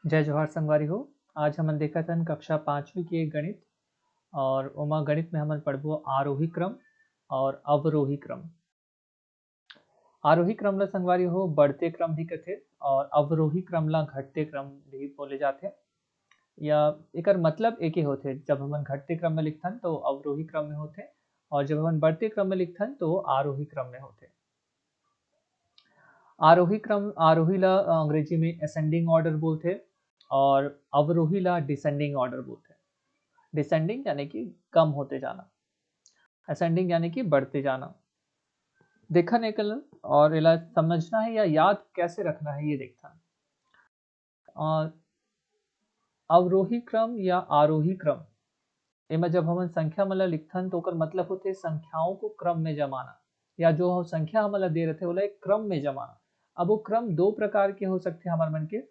जय जवाहर संगवारी हो। आज हमन देखत हन कक्षा 5वीं के गणित और ओमा गणित में हमन पढ़बो आरोही क्रम और अवरोही क्रम। आरोही क्रम ला संगवारी हो बढ़ते क्रम भी कथे और अवरोही क्रम ला घटते क्रम भी बोले जाथे। या एकर मतलब एक ही होथे, जब हमन घटते क्रम में लिखथन तो अवरोही क्रम में होथे और जब हमन बढ़ते क्रम में लिखथन तो आरोही क्रम में होथे। आरोही ला अंग्रेजी में असेंडिंग ऑर्डर बोलथे और अवरोही ला डिसेंडिंग ऑर्डर बोलथे। डिसेंडिंग यानी कि कम होते जाना, असेंडिंग यानी कि बढ़ते जाना। देखा नहीं कल और इला समझना है या याद कैसे रखना है ये देखना। और अवरोही क्रम या आरोही क्रम एमा जब हमन संख्या मन ला लिखथन तो ओकर मतलब होथे संख्याओं को क्रम में जमाना, या जो संख्या हमन ला दे रथे ओला एक क्रम में जमाना। अब वो क्रम दो प्रकार के हो सकते हमार मन के।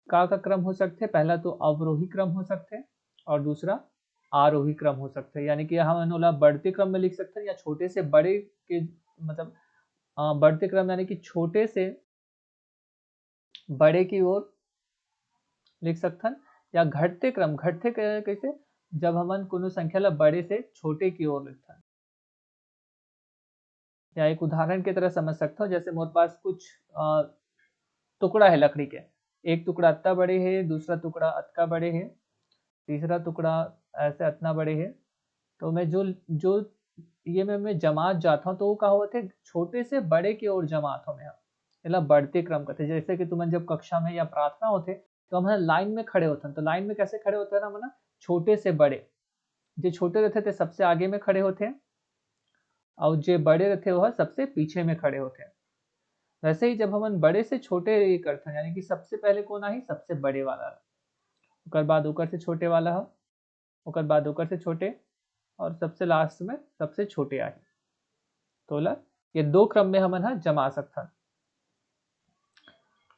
का क्रम हो सकते, पहला तो अवरोही क्रम हो सकते और दूसरा आरोही क्रम हो सकते हैं। यानी कि हम ओला बढ़ते क्रम में लिख सकते हैं या छोटे से बड़े के मतलब बढ़ते क्रम यानी कि छोटे से बड़े की ओर लिख सकथन, या घटते क्रम घटते कैसे, जब हमन कोनो संख्या ला बड़े से छोटे की ओर लिखथन। या एक उदाहरण की तरह समझ सकता हूँ, जैसे मोरे पास कुछ टुकड़ा है लकड़ी के, एक टुकड़ा अत्ता बड़े है, दूसरा टुकड़ा अतका बड़े है, तीसरा टुकड़ा ऐसे अतना बड़े है। तो मैं जो जो ये मैं जमात जाता हूँ तो वो का होते छोटे से बड़े की ओर जमात हो मैं एला बढ़ते क्रम करते। जैसे कि तुमन जब कक्षा में या प्रार्थना होते तो हम लाइन में खड़े होते हैं, तो लाइन में कैसे खड़े होते हैं ना, मना छोटे से बड़े, जो छोटे रहते थे सबसे आगे में खड़े होते हैं और जो बड़े रहते वह सबसे पीछे में खड़े होते हैं। वैसे ही जब हम बड़े से छोटे ये करते हैं, यानी कि सबसे पहले कौन आई, सबसे बड़े वाला, ओकर बाद ओकर से छोटे वाला, ओकर बाद ओकर से छोटे और सबसे लास्ट में सबसे छोटे आए। तो ये दो क्रम में हमन हा जमा सकथन।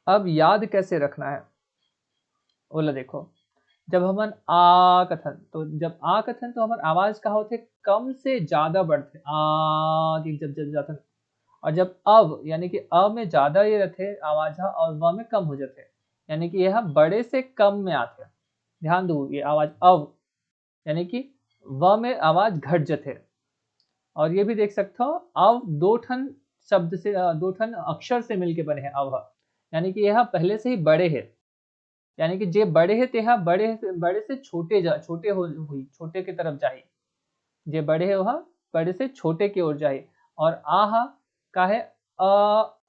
अब याद कैसे रखना है ओला देखो। जब हमन आ कथन तो जब आ कथन तो हमर आवाज का होथे कम से ज्यादा बढ़थे आ की जब जब जाथन, और जब अव यानी कि अ में ज्यादा ये रहथे आवाज हा और व में कम हो जाथे, यानी कि यह बड़े से कम में आथे। ध्यान दो, ये आवाज अव यानी कि व में आवाज घट जाथे। और ये भी देख सकते हो अव दो ठन शब्द से दो ठन अक्षर से मिलके बने हैं अव, यानी कि यह पहले से ही बड़े है, यानी कि जे बड़े है तेहा बड़े से छोटे हुई छोटे की तरफ जाही, जे बड़े है वह बड़े से छोटे की ओर जाही। और आहा का है अ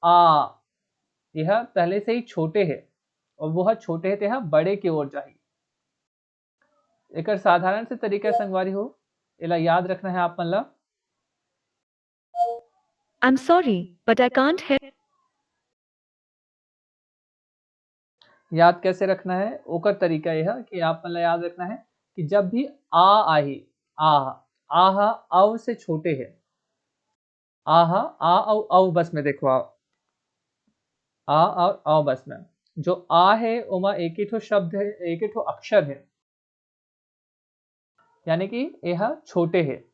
आ, यह पहले से ही छोटे है और वह छोटे है तेहा बड़े की ओर जाही। एक साधारण से तरीका संगवारी हो एला याद रखना है आप मन ला। I'm sorry, but I can't hear. याद कैसे रखना है ओकर तरीका यह कि आप मन ला याद रखना है कि जब भी आ आही, आहा आहा अव से छोटे है, आहा आ और अव बस में देखो आ और अव बस में जो आ है उमा एक ही ठो शब्द है, एक ही ठो अक्षर है, यानी कि यह छोटे है।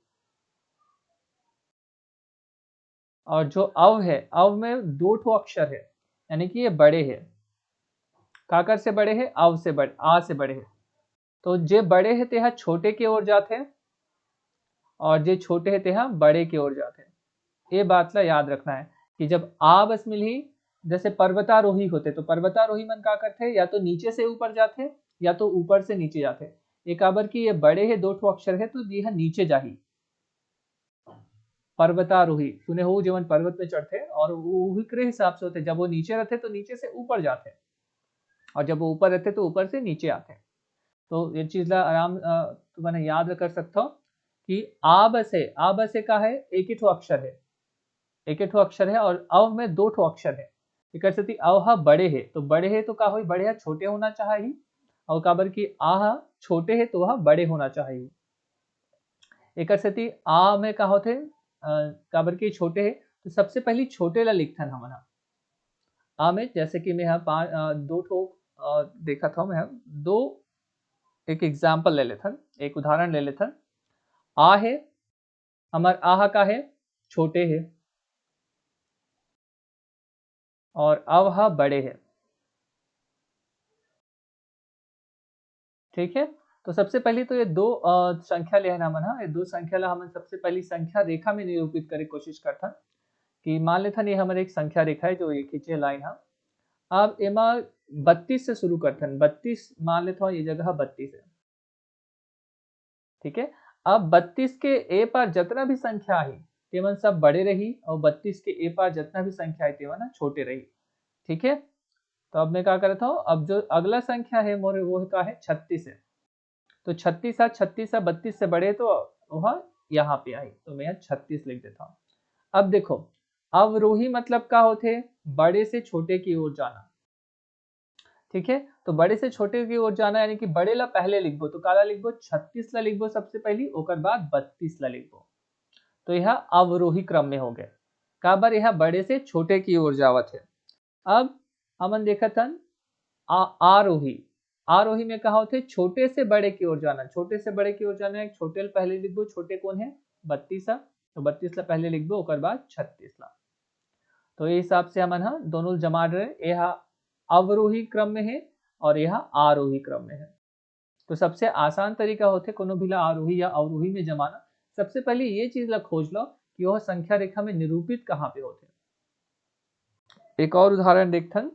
और जो अव है अव में दो ठो अक्षर है, यानी कि ये बड़े है। काकर से बड़े है, अव से बड़े, आ से बड़े है। तो जे बड़े है तेहा छोटे की ओर जाते हैं और जे छोटे है तेहा बड़े की ओर जाते हैं। ये बात ला याद रखना है कि जब आ बस मिलही, जैसे पर्वतारोही होते तो पर्वतारोही मन का करते या तो नीचे से ऊपर जाते या तो ऊपर से नीचे जाते। एक आबर की ये बड़े है दो ठो अक्षर है तो यह नीचे जाही। पर्वतारोही सुने हो जीवन पर्वत में चढ़ते और वो के हिसाब से होते, जब वो नीचे रहते तो नीचे से ऊपर जाते और जब वो ऊपर रहते तो ऊपर से नीचे आते। तो ये चीज ला आराम मैंने याद कर सकता हूँ कि आ बसे का है एक ही ठो अक्षर है, एक ही ठो अक्षर है और अव में दो ठो अक्षर है। एक स्थिति अव बड़े है तो बड़े है तो का हो, बड़े है छोटे होना चाहिए, और काबर की आ छोटे है तो वह बड़े होना चाहिए। एक स्थिति आ में का होते काबर की छोटे है तो सबसे पहले छोटे ला लिखथन हमन आ में। जैसे कि मैं यहाँ दो ठो देखा था, मैं दो एक एग्जाम्पल ले लेथन, एक उदाहरण ले लेथन। आ है हमार आह का है छोटे है और अव बड़े है। ठीक है। तो सबसे पहली तो ये दो संख्या लेना मन हा, ये दो संख्या ला हमन सबसे पहली संख्या रेखा में निरूपित करे कोशिश करथन कि मान लेथन ये हमर एक संख्या रेखा है जो ये खींचे लाइन हा। अब एमा 32 से शुरू करथन, 32 मान लेथो ये जगह 32 है, ठीक है। अब 32 के ए पार जितना भी संख्या है तेमन सब बड़े रही और 32 के ए पार जितना भी संख्या है तेमन छोटे रही, ठीक है। तो अब मैं क्या करता हूँ, अब जो अगला संख्या है मोरे वो का है 36 है, तो 36 32 से बड़े तो वह यहाँ पे आई, तो मैं यहाँ 36 लिख देता हूँ। अब देखो अवरोही मतलब का होते बड़े से छोटे की ओर जाना, ठीक है। तो बड़े से छोटे की ओर जाना यानी कि बड़े ला पहले लिखबो, तो काला लिखबो 36 ला लिखबो सबसे पहली, ओकर बाद 32 ला लिखबो, तो यह अवरोही क्रम में हो गए। काबर यह बड़े से छोटे की ओर जावत है। अब हमन देखत हन आरोही, आरोही में कहा होते छोटे से बड़े की ओर जाना, छोटे से बड़े की ओर जाना है, छोटे पहले लिखबो, छोटे कौन है 32, तो 32 ला पहले लिखबो ओकर बाद 36 ला, तो ये हिसाब से हमन हा दोनों जमा रहे, यह अवरोही क्रम में है और यह आरोही क्रम में है। तो सबसे आसान तरीका होते कोनो भी ला आरोही या अवरोही में जमाना, सबसे पहले ये चीज ला खोज लो कि वह संख्या रेखा में निरूपित कहाँ पे होते। एक और उदाहरण देखथन,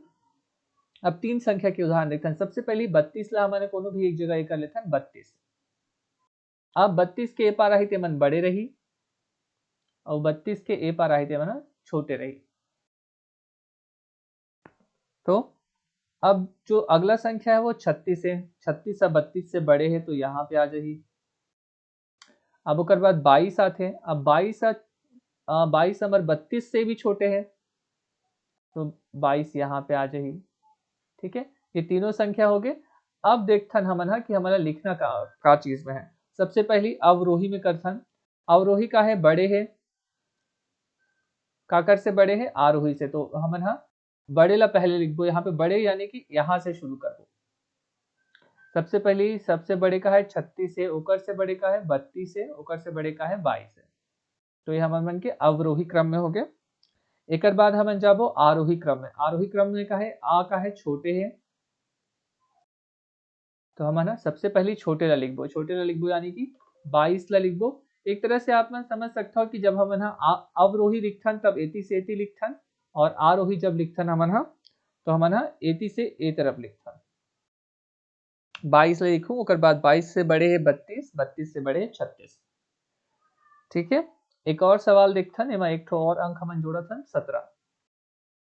अब 3 संख्या के उदाहरण देखथन। सबसे पहली 32 ला हमने कोनो भी एक जगह एक कर लेथन 32, अब 32 के ए पार रही तेमन बड़े रही और 32 के ए पार रही तेमन छोटे रही। तो अब जो अगला संख्या है वो 36 है, 36 अब 32 से बड़े है तो यहाँ पे आ जाही। अब ओकर बाद 22 आते, अब 22 नंबर 32 से भी छोटे है तो 22 यहाँ पे आ जाही, ठीक है। ये तीनों संख्या हो गए। अब देखथन हमन हा कि हमारा लिखना का चीज में है। सबसे पहली अवरोही में करथन, अवरोही का है बड़े है, काकर से बड़े है आरोही से, तो हमन हा बड़े ला पहले लिखबो, यहाँ पे बड़े यानी कि यहाँ से शुरू करबो। सबसे पहली सबसे बड़े का है 36 है, ओकर से बड़े का है 32 है, ओकर से बड़े का है 22 है, तो ये हमन मन के अवरोही क्रम में हो गए। एक बाद हमन जाबो आरोही क्रम में, आरोही क्रम में का है आ का है छोटे है, तो हम ना सबसे पहले छोटे ला लिखबो, छोटे ला लिखबो यानी कि 22 ला लिखबो। एक तरह से आप मन समझ सकते हो कि जब हम अवरोही लिखथन तब एती से एती लिखथन और आरोही जब लिखथन हमन तो हमन एती से ए तरफ लिखथन। 22 ला लिखूं, ओकर बाद 22 से बड़े है 32, 32 से बड़े है 36, ठीक है। एक और सवाल देखथन, एमा एक ठो और अंक हमन जोड़थन 17।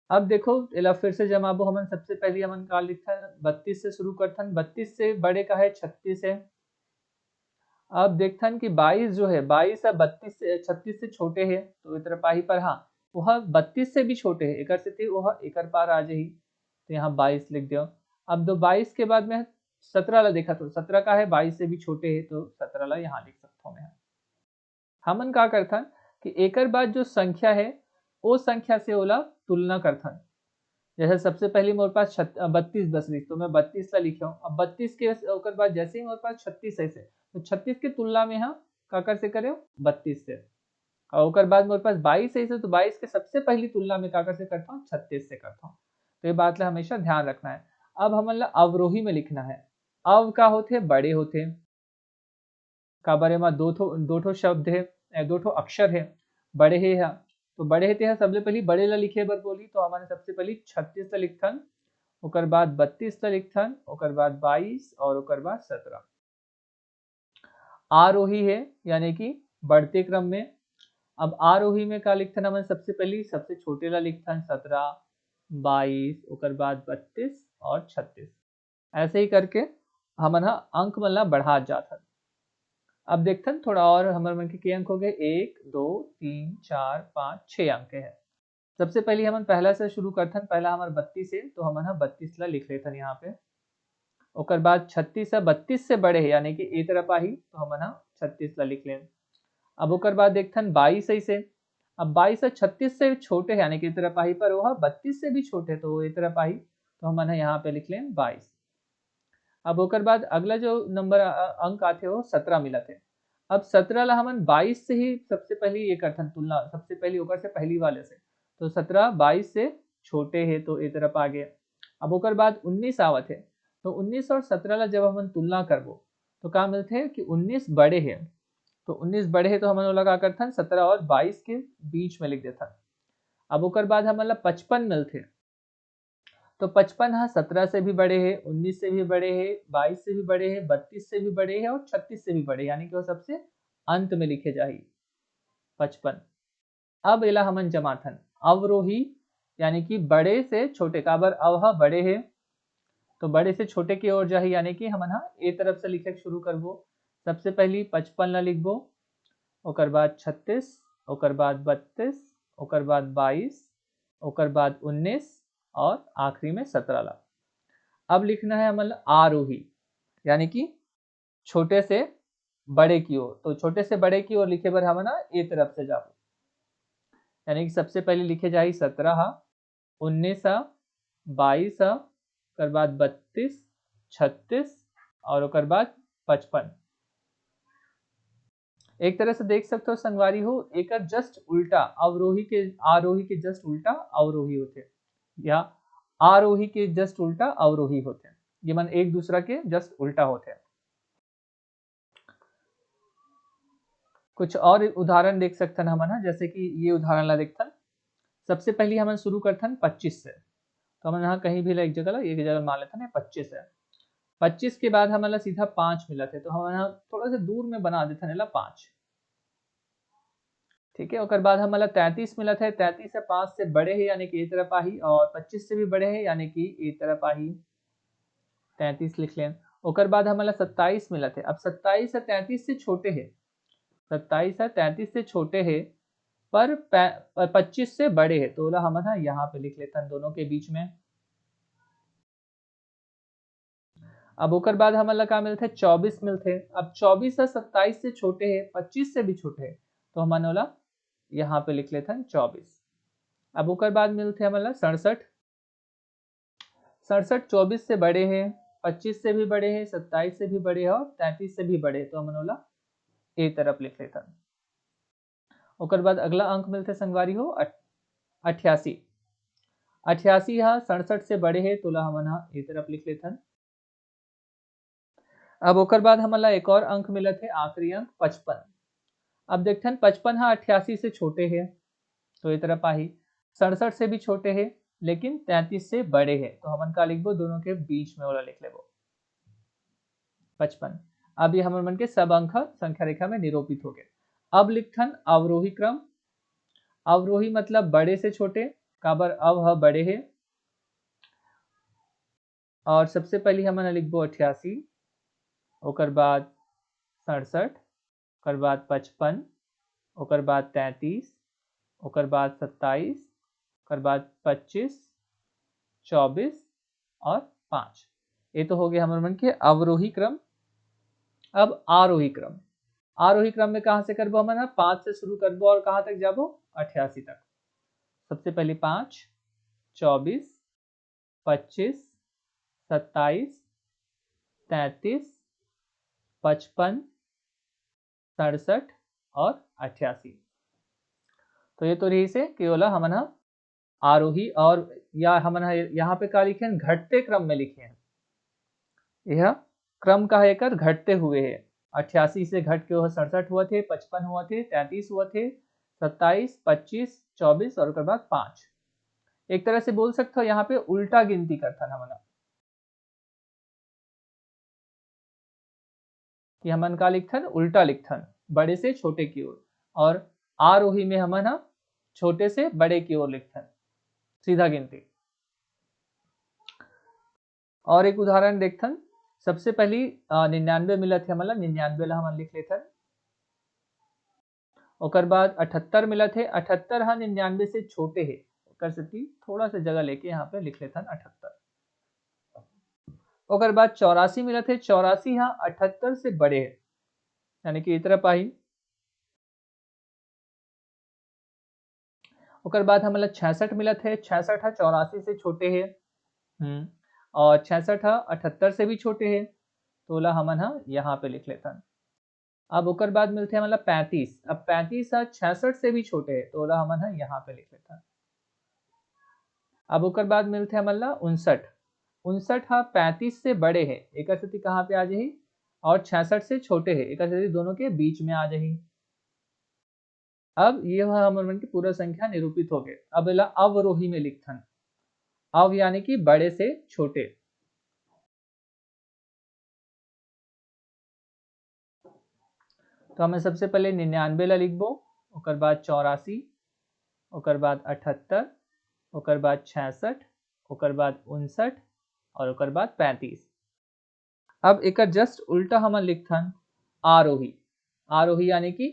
अब देखो एला फिर से जमाबो, हमन सबसे पहले हमन का लिखथन 32 से शुरू करथन, 32 से बड़े का है 36 है। अब देखथन कि 22 जो है 22 अब 32 से 36 से छोटे है, तो इधर पाही पर हाँ वह 32 से भी छोटे है, एकर से वह एकर पार आ जाही, तो यहाँ 22 लिख दियो। अब दो 22 के बाद में 17 ला देखा, तो 17 का है 22 से भी छोटे है, तो 17 ला यहाँ लिख सकता हूँ मैं। हमन का करथन कि एकर बाद जो संख्या है वो संख्या से ओला तुलना करथन। जैसे सबसे पहली मेरे पास 32 बसरी, तो मैं 32 ला लिखे हूँ। अब 32 के ओकर बाद जैसे ही मेरे पास 36 ऐसे, तो 36 की तुलना में हाँ काकर से करे 32 से, और ओकर बाद मेरे पास 22 ऐसे, तो 22 के सबसे पहली तुलना में काकर से करता हूँ 36 से करता हूँ। तो ये बात ला हमेशा ध्यान रखना है। अब हमन ला अवरोही में लिखना है, अव का होते बड़े होते, का बारे में दो ठो शब्द है, दो ठो अक्षर है, बड़े है यहाँ, तो बड़े है ते सबले पहली बड़े ला लिखे बर बोली, तो हमारे सबसे पहली 36 ला लिखथन, ओकर बाद 32 ला लिखथन, ओकर बाद 22 और ओकर बाद 17। आरोही है यानी कि बढ़ते क्रम में। अब आरोही में का लिखथन हमन सबसे पहली सबसे छोटे ला लिखथन 17, 22 ओकर बाद 32 और 36, ऐसे ही करके हमन अंक मन ला बढ़ा जाथन। अब देखथन थोड़ा और हमारे मन के अंक हो गए, 1 2 3 4 5 6 अंक है। सबसे पहले हमन पहला से शुरू करथन, पहला हमार 32 है, तो हमन 32 ला लिख लेथन यहाँ पे। ओकर बाद 36 है 32 से बड़े है यानी कि ए तरफ आही, तो हमन 36 ला लिख लेन। अब ओकर बाद देखथन 22 ऐसे, अब 22 है 36 से छोटे है यानी कि ए तरफ आही, पर वह 32 से भी छोटे तो वो ए तरफ आही, तो हमन यहाँ पे लिख लेन 22। अब ओकर बाद अगला जो नंबर अंक आते हो 17 मिलत है। अब 17 ला हमन 22 से ही सबसे पहली ये करथन तुलना, सबसे पहली ओकर से पहली वाले से, तो 17 22 से छोटे है तो ए तरफ आ गए। अब ओकर बाद 19 आवत है, तो 19 और 17 ला जब हम तुलना करबो तो का मिलते हैं कि 19 बड़े हैं, तो 19 बड़े हैं तो हमन ओला का करथन 17 और 22 के बीच में लिख देथन। अब ओकर बाद हमन ला 55 मिलथे, तो 55 हाँ 17 से भी बड़े है, 19 से भी बड़े है, 22 से भी बड़े है, 32 से भी बड़े है और 36 से भी बड़े, यानी कि वो सबसे अंत में लिखे जाही 55। अब एला हमन जमाथन अवरोही, यानी कि बड़े से छोटे, काबर अवह बड़े है तो बड़े से छोटे की ओर जाही, यानी कि हमन हा ए तरफ से लिखे शुरू करबो। सबसे पहली 55 ला लिखबो, ओकर बाद 36, ओकर बाद 32, ओकर बाद 22, ओकर बाद 19 और आखिरी में 17 ला। अब लिखना है हमन आरोही, यानी कि छोटे से बड़े की ओर, तो छोटे से बड़े की ओर लिखे बर हमन ए तरफ से जाबो, यानी कि सबसे पहले लिखे जाही 17, 19, 22, ओकर बाद 32, 36 और ओकर बाद 55। एक तरह से देख सकते हो संगवारी हो, एक जस्ट उल्टा अवरोही के, आरोही के जस्ट उल्टा अवरोही होते, या आरोही के जस्ट उल्टा अवरोही होते, ये मन एक दूसरा के जस्ट उल्टा होते। कुछ और उदाहरण देख सकते हैं हमन, जैसे कि ये उदाहरण ला देखथन। सबसे पहले हमन शुरू करथन 25 से, तो हमन यहाँ कहीं भी एक जगह ला, एक जगह मान लेथन 25 है। 25 के बाद हमन ला सीधा 5 मिलत है, तो हम यहाँ थोड़ा सा दूर में बना देथन एला 5, ठीक है। ओकर बाद हमन ला 33 मिलत है, 33 से 5 से बड़े है यानी कि ए तरफ आही, और 25 से भी बड़े है यानी कि ए तरफ आही, 33 लिख लें। ओकर बाद हमन ला 27 मिलत है, अब 27 है 33 से छोटे है, 27 है 33 से छोटे है पर 25 से बड़े है, तो ओला हमन यहाँ पे लिख लेथन दोनों के बीच में। अब ओकर बाद हमन ला का मिलथे 24 मिलथे, अब 24 है 27 से छोटे है, 25 से भी छोटे है, तो हमन ओला यहाँ पे लिख लेथन 24। अब ओकर बाद मिलथे हमन ला 67, 67 24 से बड़े हैं, 25 से भी बड़े हैं, 27 से भी बड़े हैं और 33 से भी बड़े हैं, तो हमन ओला ए तरफ लिख लेथन। ओकर बाद अगला अंक मिलथे संगवारी हो 88, 88 हा 67 से बड़े है, तो ओला हमन हा ए तरफ लिख लेथन। अब ओकर बाद हमन ला एक और अंक मिलत है, आखिरी अंक 55। अब देखथन 55 हा 88 से छोटे है, तो ए तरफ आही, 67 से भी छोटे है लेकिन 33 से बड़े है, तो हमन का लिखबो दोनों के बीच में वाला लिख लेबो 55। अब ये हमन मन के सब अंक संख्या रेखा में निरूपित हो गए। अब लिखथन अवरोही क्रम, अवरोही मतलब बड़े से छोटे, काबर अव बड़े है, और सबसे पहले हमन लिखबो 88, ओकर बाद 67, ओकर बाद 55, ओकर बाद 33, ओकर बाद 27, ओकर बाद 25, 24 और 5, ये तो हो गया हमारे मन के अवरोही क्रम। अब आरोही क्रम, आरोही क्रम में कहां से करबो हमन 5 से शुरू करबो और कहां तक जाबो 88 तक। सबसे पहले 5, 24, 25, 27, 33, 55, 67 और 88, तो ये तो रही से केवल हमन आरोही, और या हमन यहाँ पे का लिखे घटते क्रम में लिखे हैं, यह क्रम का है कर घटते हुए है, 88 से घट के वह 67 हुआ थे, 55 हुआ थे, 33 हुआ थे, 27, 25, 24 और उसके बाद 5। एक तरह से बोल सकते हो यहाँ पे उल्टा गिनती करता था हमन, कि हमन का लिखथन उल्टा लिखथन बड़े से छोटे की ओर, और आरोही में हमन छोटे से बड़े की ओर लिखथन सीधा गिनती। और एक उदाहरण देखथन, सबसे पहली 99 मिलत है हमन 99 ला हमन लिख लेथन। ओकर बाद 78 मिलत है, 78 हा 99 से छोटे है, कर सकती थोड़ा सा जगह लेके यहाँ पे लिख लेथन 78। ओकर बाद 84 मिलत है, 84 हा 78 से बड़े है, यानी कि इस तरफ आई। ओकर बाद हमन ला 66 मिलत है, 66 हा 84 से छोटे है, और 66 हा 78 से भी छोटे है, तो ओला हमन यहाँ पे लिख लेथन। अब ओकर बाद मिलते हैं मतलब 35, अब 35 66 से भी छोटे है, तो ओला हमन यहाँ पे लिख लेथन। अब ओकर बाद मिलते हैं मतलब 59, 59 हाँ 35 से बड़े है, एक स्थिति कहाँ पे आ जाही, और 66 से छोटे है, एक स्थिति दोनों के बीच में आ जाही। अब ये हमन की पूरा संख्या निरूपित हो गए। अब एला अवरोही में लिखथन, अव यानी कि बड़े से छोटे। तो हमें सबसे पहले 99 ला लिखबो, ओकर बाद 84, ओकर बाद 78, ओकर बाद 66, ओकर बाद 59 और ओकर बाद 35। अब एक जस्ट उल्टा हमन लिखथन आरोही। आरोही यानी कि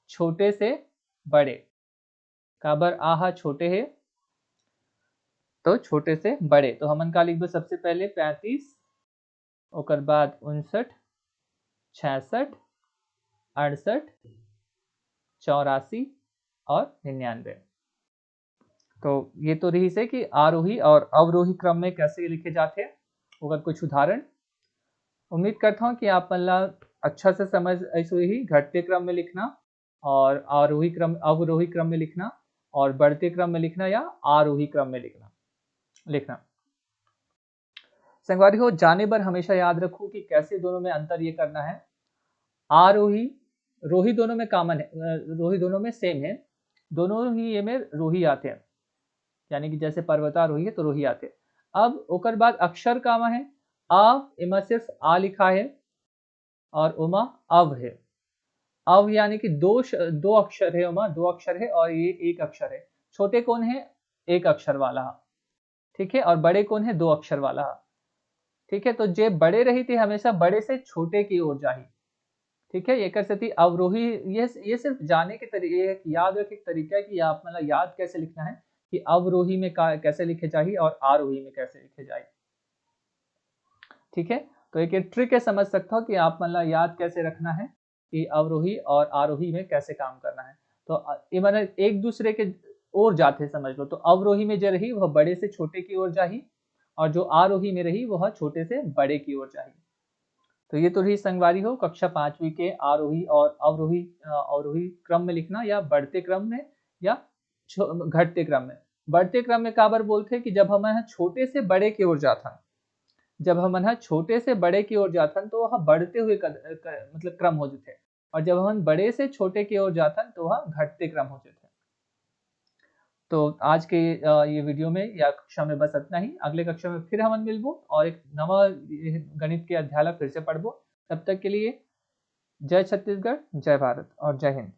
छोटे से बड़े, काबर आहा छोटे है तो छोटे से बड़े, तो हमन का लिखबो सबसे पहले 35, ओकर बाद 59, 66, 68, 84 और 99। तो ये तो रही से कि आरोही और अवरोही क्रम में कैसे लिखे जाते हैं, अगर कुछ उदाहरण। उम्मीद करता हूँ कि आप मन ला अच्छा से समझ ऐसे ही घटते क्रम में लिखना और आरोही क्रम अवरोही क्रम में लिखना और बढ़ते क्रम में लिखना या आरोही क्रम में लिखना। संगवारी हो जाने पर हमेशा याद रखो कि कैसे दोनों में अंतर ये करना है। आरोही रोही दोनों में कॉमन है, रोही दोनों में सेम है, दोनों ही ये में रोही आते हैं, यानी कि जैसे पर्वतारोही है तो रोही आते हैं। अब ओकर बाद अक्षर कामा है, आ इमा सिर्फ आ लिखा है और उमा अव है। अव यानी कि दो अक्षर है, उमा दो अक्षर है और ये एक अक्षर है। छोटे कौन है, एक अक्षर वाला, ठीक है, और बड़े कौन है, दो अक्षर वाला, ठीक है। तो जे बड़े रही थी हमेशा बड़े से छोटे की ओर जाही, ठीक है। एक स्थिति अवरोही, ये सिर्फ जाने के तरीके, याद रखे तरीका है कि आप मतलब याद कैसे लिखना है कि अवरोही में कैसे लिखे जाए और आरोही में कैसे लिखे जाए, ठीक है। तो एक ट्रिक है, समझ सकता हो कि आप मतलब याद कैसे रखना है कि अवरोही और आरोही में कैसे काम करना है। तो ये मतलब एक दूसरे के ओर जाते समझ लो, तो अवरोही में जो रही वह बड़े से छोटे की ओर जाही और जो आरोही में रही वह छोटे से बड़े की ओर जाही। तो ये तो रही संगवारी हो कक्षा 5वीं के आरोही और अवरोही क्रम में लिखना या बढ़ते क्रम में या घटते क्रम में। बढ़ते क्रम में काबर बोलते कि जब हम छोटे से बड़े की ओर जाथन, जब हम छोटे से बड़े की ओर जाथन तो वह बढ़ते हुए मतलब क्रम हो जाते, और जब हम बड़े से छोटे की ओर जाथन तो वह घटते क्रम हो जाते। तो आज के ये वीडियो में या कक्षा में बस इतना ही। अगले कक्षा में फिर हम मिलबो और एक नवा गणित के अध्याय फिर से पढ़बो। तब तक के लिए जय छत्तीसगढ़, जय भारत और जय हिंद।